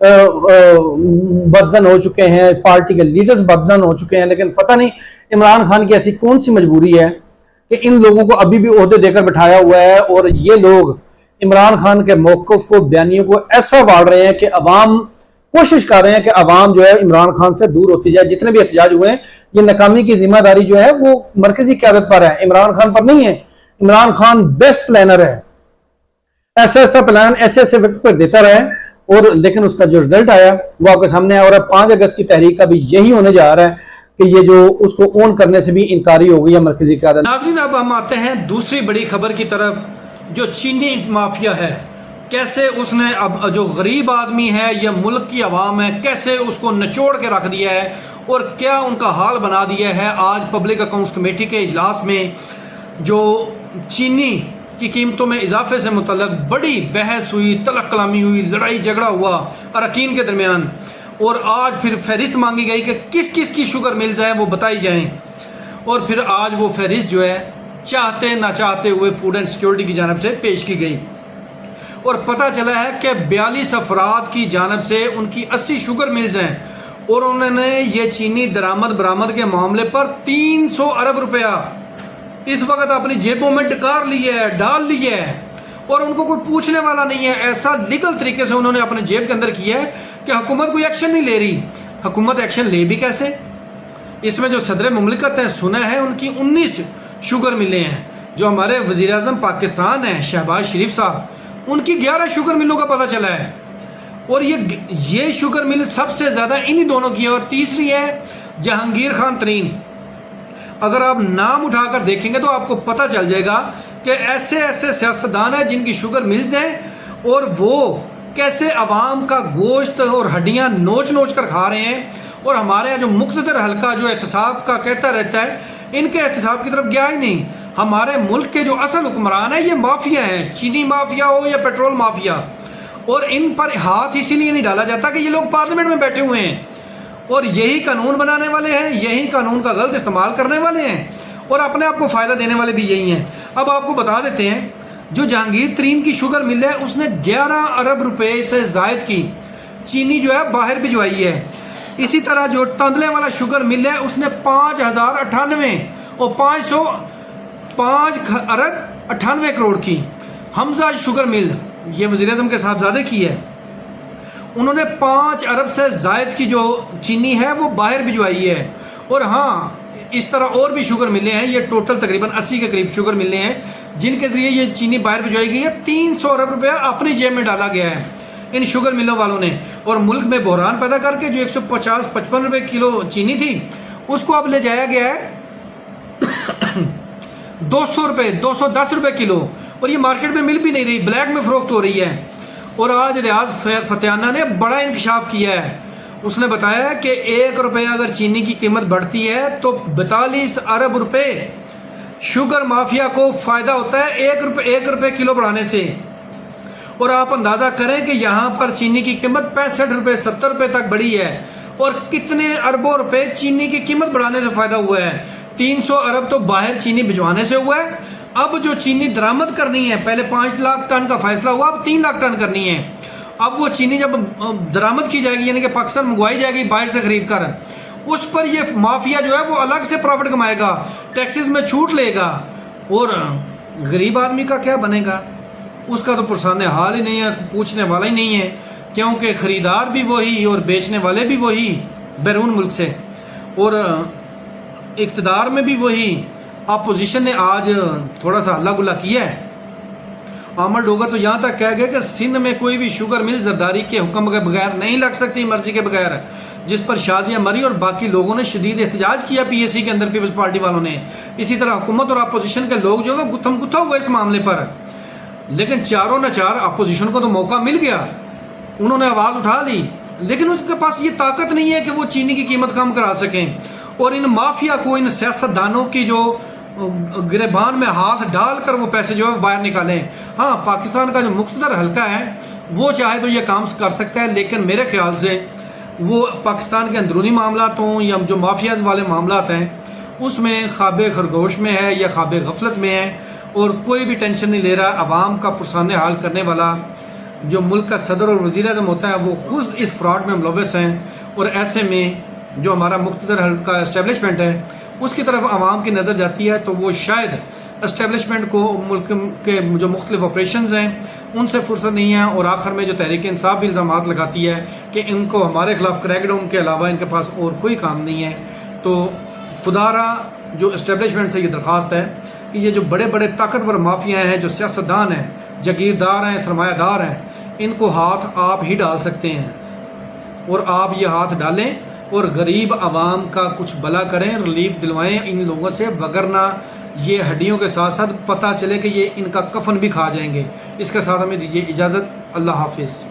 بدزن ہو چکے ہیں، پارٹی کے لیڈرز بدزن ہو چکے ہیں، لیکن پتہ نہیں عمران خان کی ایسی کون سی مجبوری ہے کہ ان لوگوں کو ابھی بھی عہدے دے کر بٹھایا ہوا ہے، اور یہ لوگ عمران خان کے موقف کو، بیانیوں کو ایسا واڑ رہے ہیں کہ عوام کوشش کر رہے ہیں کہ عوام جو ہے عمران خان سے دور ہوتی جائے۔ جتنے بھی احتجاج ہوئے ہیں، یہ ناکامی کی ذمہ داری جو ہے وہ مرکزی قیادت پر ہے، عمران خان پر نہیں ہے۔ عمران خان بیسٹ پلانر ہے، ایسا پلان ایسے وقت پر دیتا رہے، اور لیکن اس کا جو رزلٹ آیا وہ آپ کے سامنے آیا، اور 5 اگست کی تحریک کا بھی یہی ہونے جا رہا ہے کہ یہ جو اس کو اون کرنے سے بھی انکاری ہو گئی ہے مرکزی قیادت۔ ناظرین، اب ہم آتے ہیں دوسری بڑی خبر کی طرف، جو چینی مافیا ہے، کیسے اس نے اب جو غریب آدمی ہے یا ملک کی عوام ہے، کیسے اس کو نچوڑ کے رکھ دیا ہے اور کیا ان کا حال بنا دیا ہے۔ آج پبلک اکاؤنٹس کمیٹی کے اجلاس میں جو چینی کی قیمتوں میں اضافے سے متعلق بڑی بحث ہوئی، تلق کلامی ہوئی، لڑائی جھگڑا ہوا اراکین کے درمیان، اور آج پھر فہرست مانگی گئی کہ کس کس کی شوگر ملز ہیں وہ بتائی جائیں، اور پھر آج وہ فہرست جو ہے چاہتے نہ چاہتے ہوئے فوڈ اینڈ سیکیورٹی کی جانب سے پیش کی گئی، اور پتہ چلا ہے کہ 42 افراد کی جانب سے ان کی 80 شوگر ملز ہیں، اور انہوں نے یہ چینی درآمد برآمد کے معاملے پر 300 ارب روپیہ اس وقت اپنی جیبوں میں ڈکار لیے ہے، ڈال لیے ہے، اور ان کو کوئی پوچھنے والا نہیں ہے۔ ایسا لیگل طریقے سے انہوں نے اپنے جیب کے اندر کیا ہے کہ حکومت کوئی ایکشن نہیں لے رہی۔ حکومت ایکشن لے بھی کیسے؟ اس میں جو صدر مملکت ہیں، سنا ہے ان کی 19 شوگر ملیں ہیں۔ جو ہمارے وزیر اعظم پاکستان ہیں شہباز شریف صاحب، ان کی 11 شوگر ملوں کا پتہ چلا ہے، اور یہ شوگر مل سب سے زیادہ انہی دونوں کی ہے، اور تیسری ہے جہانگیر خان ترین۔ اگر آپ نام اٹھا کر دیکھیں گے تو آپ کو پتہ چل جائے گا کہ ایسے سیاستدان ہیں جن کی شوگر ملز ہیں، اور وہ کیسے عوام کا گوشت اور ہڈیاں نوچ نوچ کر کھا رہے ہیں، اور ہمارے یہاں جو مقتدر حلقہ جو احتساب کا کہتا رہتا ہے، ان کے احتساب کی طرف گیا ہی نہیں۔ ہمارے ملک کے جو اصل حکمران ہیں یہ مافیا ہیں، چینی مافیا ہو یا پیٹرول مافیا، اور ان پر ہاتھ اسی لیے نہیں ڈالا جاتا کہ یہ لوگ پارلیمنٹ میں بیٹھے ہوئے ہیں اور یہی قانون بنانے والے ہیں، یہی قانون کا غلط استعمال کرنے والے ہیں، اور اپنے آپ کو فائدہ دینے والے بھی یہی ہیں۔ اب آپ کو بتا دیتے ہیں، جو جہانگیر ترین کی شوگر مل ہے اس نے 11 ارب روپے سے زائد کی چینی جو ہے باہر بھجوائی ہے۔ اسی طرح جو تندلے والا شوگر مل ہے اس نے 5098 اور 505 ارب 98 کروڑ کی۔ حمزہ شوگر مل، یہ وزیر اعظم کے صاحبزادے کی ہے، انہوں نے 5 ارب سے زائد کی جو چینی ہے وہ باہر بھجوائی ہے۔ اور ہاں، اس طرح اور بھی شوگر ملے ہیں، یہ ٹوٹل تقریباً 80 کے قریب شوگر ملے ہیں جن کے ذریعے یہ چینی باہر بھجوائی گئی ہے۔ 300 ارب روپیہ اپنی جیب میں ڈالا گیا ہے ان شوگر ملوں والوں نے، اور ملک میں بحران پیدا کر کے جو 150-55 روپے کلو چینی تھی اس کو اب لے جایا گیا ہے 200 روپے 210 روپے کلو، اور یہ مارکیٹ میں مل بھی نہیں رہی، بلیک میں فروخت ہو رہی ہے۔ اور آج ریاض فتحانہ نے بڑا انکشاف کیا ہے، اس نے بتایا کہ 1 روپے اگر چینی کی قیمت بڑھتی ہے تو 42 ارب روپے شوگر مافیا کو فائدہ ہوتا ہے 1 روپے کلو بڑھانے سے۔ اور آپ اندازہ کریں کہ یہاں پر چینی کی قیمت 65 روپے 70 روپے تک بڑھی ہے، اور کتنے اربوں روپے چینی کی قیمت بڑھانے سے فائدہ ہوا ہے۔ 300 ارب تو باہر چینی بھجوانے سے ہوا ہے، اب جو چینی درآمد کرنی ہے، پہلے 5 لاکھ ٹن کا فیصلہ ہوا، اب 3 لاکھ ٹن کرنی ہے۔ اب وہ چینی جب درآمد کی جائے گی، یعنی کہ پاکستان منگوائی جائے گی باہر سے خرید کر، اس پر یہ مافیا جو ہے وہ الگ سے پروفٹ کمائے گا، ٹیکسز میں چھوٹ لے گا، اور غریب آدمی کا کیا بنے گا؟ اس کا تو پرسان حال ہی نہیں ہے، پوچھنے والا ہی نہیں ہے، کیونکہ خریدار بھی وہی اور بیچنے والے بھی وہی بیرون ملک سے، اور اقتدار میں بھی وہی۔ اپوزیشن نے آج تھوڑا سا ہلا گلا کیا ہے، عامر ڈوگر تو یہاں تک کہہ گئے کہ سندھ میں کوئی بھی شوگر مل زرداری کے حکم کے بغیر نہیں لگ سکتی، مرضی کے بغیر، جس پر شازیہ مری اور باقی لوگوں نے شدید احتجاج کیا پی ایس سی کے اندر، پیپلز پارٹی والوں نے۔ اسی طرح حکومت اور اپوزیشن کے لوگ جو ہے گتھم گتھا ہوئے اس معاملے پر، لیکن چاروں نہ چار اپوزیشن کو تو موقع مل گیا، انہوں نے آواز اٹھا لی، لیکن اس کے پاس یہ طاقت نہیں ہے کہ وہ چینی کی قیمت کم کرا سکیں، اور ان مافیا کو، ان سیاستدانوں کی جو گریبان میں ہاتھ ڈال کر وہ پیسے جو ہے باہر نکالیں۔ ہاں، پاکستان کا جو مقتدر حلقہ ہے وہ چاہے تو یہ کام کر سکتا ہے، لیکن میرے خیال سے وہ پاکستان کے اندرونی معاملات ہوں یا جو مافیاز والے معاملات ہیں اس میں خواب خرگوش میں ہے یا خواب غفلت میں ہے، اور کوئی بھی ٹینشن نہیں لے رہا۔ عوام کا پرسان حال کرنے والا جو ملک کا صدر اور وزیر اعظم ہوتا ہے وہ خود اس فراڈ میں ملوث ہیں، اور ایسے میں جو ہمارا مقتدر حلقہ اسٹیبلشمنٹ ہے اس کی طرف عوام کی نظر جاتی ہے، تو وہ شاید اسٹیبلشمنٹ کو ملک کے جو مختلف آپریشنز ہیں ان سے فرصت نہیں ہے، اور آخر میں جو تحریک انصاف بھی الزامات لگاتی ہے کہ ان کو ہمارے خلاف کریک ڈاؤن کے علاوہ ان کے پاس اور کوئی کام نہیں ہے۔ تو خدا را جو اسٹیبلشمنٹ سے یہ درخواست ہے کہ یہ جو بڑے بڑے طاقتور مافیا ہیں، جو سیاستدان ہیں، جاگیردار ہیں، سرمایہ دار ہیں، ان کو ہاتھ آپ ہی ڈال سکتے ہیں، اور آپ یہ ہاتھ ڈالیں اور غریب عوام کا کچھ بھلا کریں، ریلیف دلوائیں ان لوگوں سے، وگرنہ یہ ہڈیوں کے ساتھ ساتھ پتہ چلے کہ یہ ان کا کفن بھی کھا جائیں گے۔ اس کے ساتھ ہمیں دیجیے اجازت، اللہ حافظ۔